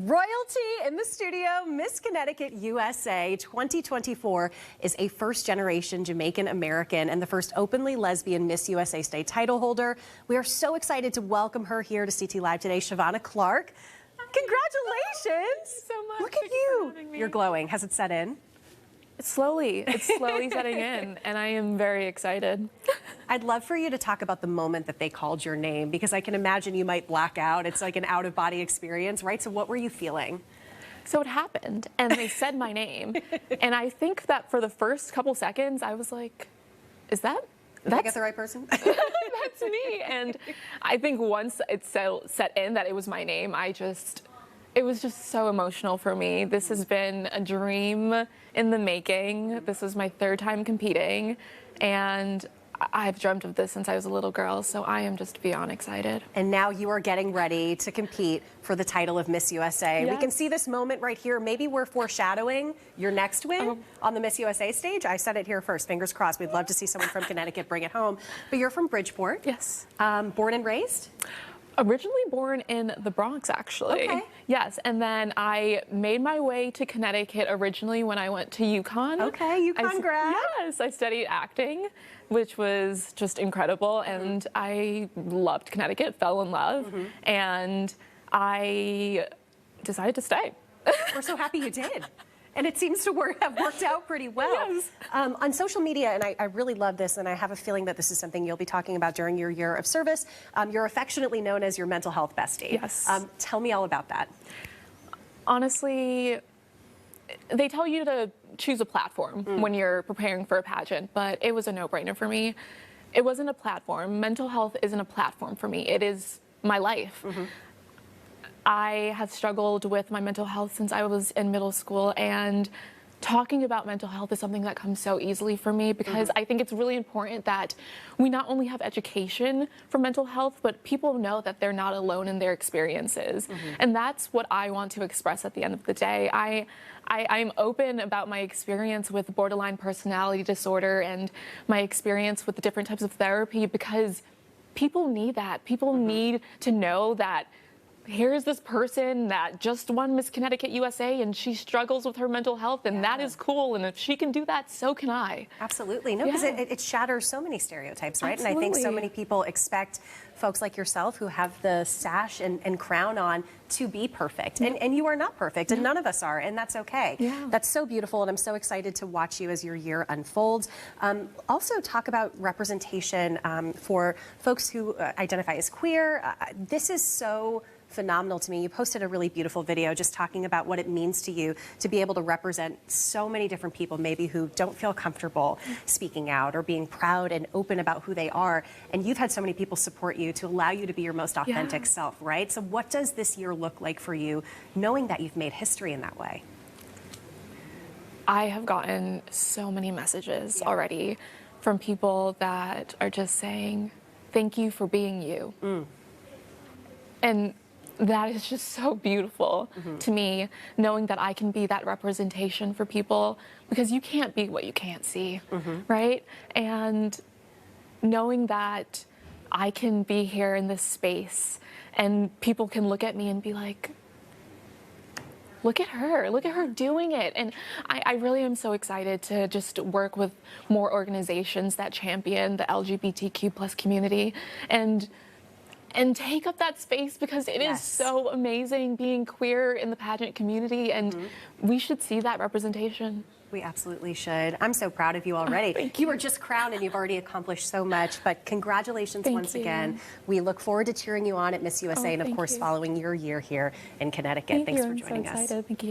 Royalty in the studio. Miss Connecticut USA 2024 is a first-generation Jamaican American and the first openly lesbian Miss USA state title holder. We are so excited to welcome her here to CT Live today, Shavana Clarke. Congratulations! Thank you so much. Look at you. You're glowing. Has it set in? It's slowly setting in, and I am very excited. I'd love for you to talk about the moment that they called your name, because I can imagine you might black out. It's like an out-of-body experience, right? So what were you feeling? So it happened, and they said my name, and I think that for the first couple seconds, I was like, is that? Did I get the right person? That's me. And I think once it set in that it was my name, it was just so emotional for me. This has been a dream in the making. This is my third time competing, and I've dreamt of this since I was a little girl, so I am just beyond excited. And now you are getting ready to compete for the title of Miss USA. Yes. We can see this moment right here. Maybe we're foreshadowing your next win on the Miss USA stage. I said it here first. Fingers crossed. We'd love to see someone from Connecticut bring it home. But you're from Bridgeport. Yes. Born and raised? Originally born in the Bronx, actually. Okay. Yes, and then I made my way to Connecticut originally when I went to UConn. Okay, UConn grad. Yes, I studied acting, which was just incredible, and I loved Connecticut, fell in love, and I decided to stay. We're so happy you did. And it seems to have worked out pretty well. Yes. On social media, and I really love this, and I have a feeling that this is something you'll be talking about during your year of service, you're affectionately known as your mental health bestie. Yes. Tell me all about that. Honestly, they tell you to choose a platform when you're preparing for a pageant, but it was a no-brainer for me. It wasn't a platform. Mental health isn't a platform for me. It is my life. I have struggled with my mental health since I was in middle school, and talking about mental health is something that comes so easily for me because I think it's really important that we not only have education for mental health, but people know that they're not alone in their experiences. And that's what I want to express at the end of the day. I'm open about my experience with borderline personality disorder and my experience with the different types of therapy because people need that. People need to know that here's this person that just won Miss Connecticut USA and she struggles with her mental health, and that is cool, and if she can do that, so can I. Absolutely. No, because it shatters so many stereotypes, right? Absolutely. And I think so many people expect folks like yourself who have the sash and crown on to be perfect. And you are not perfect, and none of us are, and that's okay. That's so beautiful, and I'm so excited to watch you as your year unfolds. Also talk about representation for folks who identify as queer. This is so phenomenal to me. You posted a really beautiful video just talking about what it means to you to be able to represent so many different people maybe who don't feel comfortable speaking out or being proud and open about who they are. And you've had so many people support you to allow you to be your most authentic self, right? So what does this year look like for you, knowing that you've made history in that way? I have gotten so many messages already from people that are just saying, thank you for being you. And that is just so beautiful to me, knowing that I can be that representation for people, because you can't be what you can't see, right? And knowing that I can be here in this space and people can look at me and be like, look at her doing it. And I really am so excited to just work with more organizations that champion the LGBTQ plus community and take up that space, because it is so amazing being queer in the pageant community, and we should see that representation. We absolutely should. I'm so proud of you already. Thank you. You were just crowned and you've already accomplished so much, but congratulations once again. We look forward to cheering you on at Miss USA and of course following your year here in Connecticut. Thanks for joining us. I'm so excited. Thank you.